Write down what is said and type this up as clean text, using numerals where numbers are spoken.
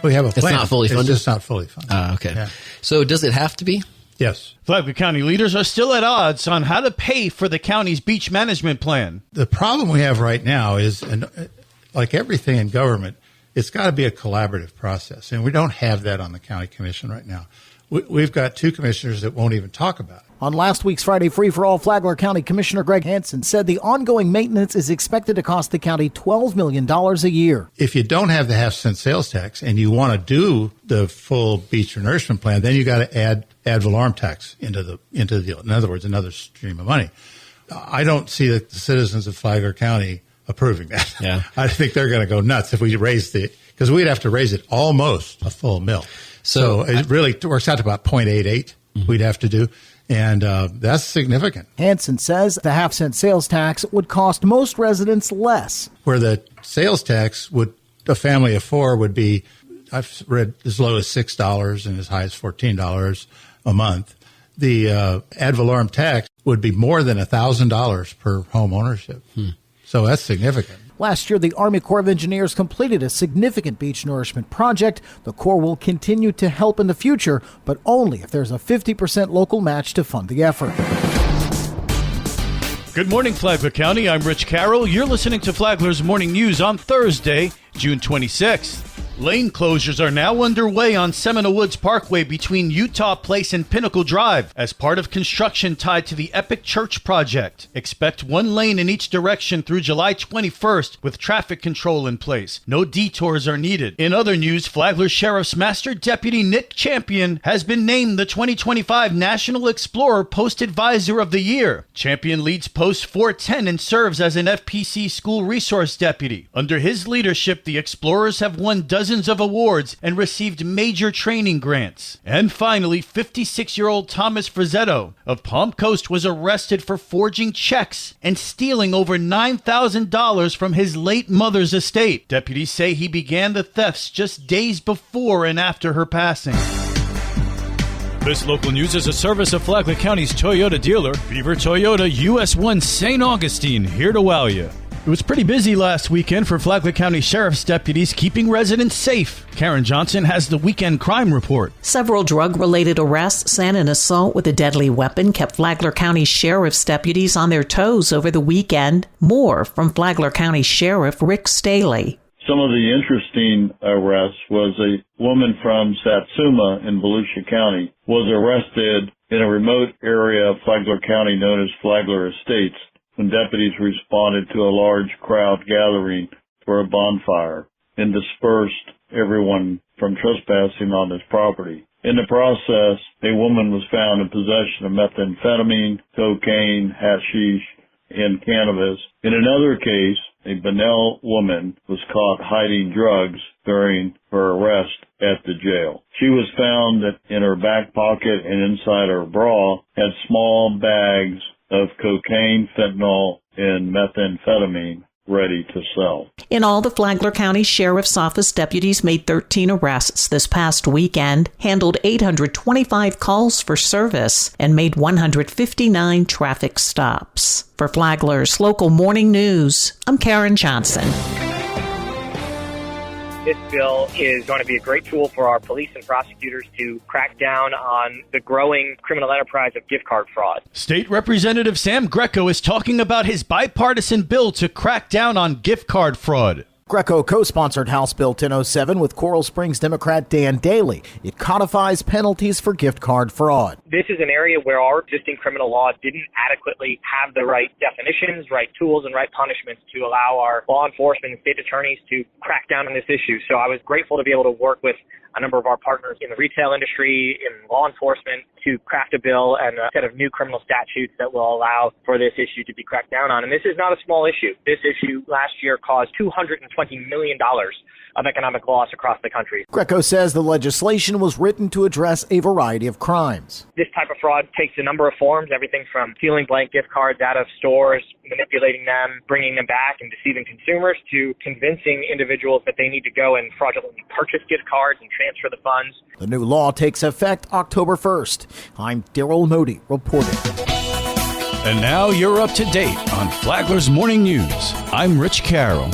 We have a plan. It's not fully funded? It's just not fully funded. Okay. Yeah. So does it have to be? Yes. Flagler County leaders are still at odds on how to pay for the county's beach management plan. The problem we have right now is, and like everything in government, it's got to be a collaborative process. And we don't have that on the county commission right now. We've got two commissioners that won't even talk about it. On last week's Friday Free-for-All, Flagler County Commissioner Greg Hansen said the ongoing maintenance is expected to cost the county $12 million a year. If you don't have the half-cent sales tax and you want to do the full beach renourishment plan, then you got to add ad valorem tax into the deal. In other words, another stream of money. I don't see the citizens of Flagler County approving that. Yeah. I think they're going to go nuts if we raise because we'd have to raise it almost a full mill. So it really works out to about 0.88 we'd have to do. And that's significant. Hansen says the half-cent sales tax would cost most residents less. Where the sales tax a family of four would be, I've read as low as $6 and as high as $14 a month. The ad valorem tax would be more than $1,000 per home ownership. So that's significant. Last year, the Army Corps of Engineers completed a significant beach nourishment project. The Corps will continue to help in the future, but only if there's a 50% local match to fund the effort. Good morning, Flagler County. I'm Rich Carroll. You're listening to Flagler's Morning News on Thursday, June 26th. Lane closures are now underway on Seminole Woods Parkway between Utah Place and Pinnacle Drive as part of construction tied to the Epic Church project. Expect one lane in each direction through July 21st with traffic control in place. No detours are needed. In other news, Flagler Sheriff's Master Deputy Nick Champion has been named the 2025 National Explorer Post Advisor of the Year. Champion leads Post 410 and serves as an FPC school resource deputy. Under his leadership, the Explorers have won dozens of awards and received major training grants. And finally, 56-year-old Thomas Frizzetto of Palm Coast was arrested for forging checks and stealing over $9,000 from his late mother's estate. Deputies say he began the thefts just days before and after her passing. This local news is a service of Flagler County's Toyota dealer, Beaver Toyota US 1 St. Augustine, here to wow you. It was pretty busy last weekend for Flagler County Sheriff's deputies keeping residents safe. Karen Johnson has the weekend crime report. Several drug-related arrests and an assault with a deadly weapon kept Flagler County Sheriff's deputies on their toes over the weekend. More from Flagler County Sheriff Rick Staley. Some of the interesting arrests was a woman from Satsuma in Volusia County was arrested in a remote area of Flagler County known as Flagler Estates when deputies responded to a large crowd gathering for a bonfire and dispersed everyone from trespassing on his property. In the process, a woman was found in possession of methamphetamine, cocaine, hashish, and cannabis. In another case, a Bunnell woman was caught hiding drugs during her arrest at the jail. She was found that in her back pocket and inside her bra had small bags of cocaine, fentanyl, and methamphetamine ready to sell. In all, the Flagler County Sheriff's Office deputies made 13 arrests this past weekend, handled 825 calls for service, and made 159 traffic stops. For Flagler's Local Morning News, I'm Karen Johnson. This bill is going to be a great tool for our police and prosecutors to crack down on the growing criminal enterprise of gift card fraud. State Representative Sam Greco is talking about his bipartisan bill to crack down on gift card fraud. Greco co-sponsored House Bill 1007 with Coral Springs Democrat Dan Daly. It codifies penalties for gift card fraud. This is an area where our existing criminal law didn't adequately have the right definitions, right tools, and right punishments to allow our law enforcement and state attorneys to crack down on this issue. So I was grateful to be able to work with a number of our partners in the retail industry, in law enforcement, to craft a bill and a set of new criminal statutes that will allow for this issue to be cracked down on. And this is not a small issue. This issue last year caused $220 million of economic loss across the country. Greco says the legislation was written to address a variety of crimes. This type of fraud takes a number of forms, everything from stealing blank gift cards out of stores, manipulating them, bringing them back, and deceiving consumers, to convincing individuals that they need to go and fraudulently purchase gift cards and transfer the funds. The new law takes effect October 1st. I'm Daryl Modi reporting. And now you're up to date on Flagler's Morning News. I'm Rich Carroll.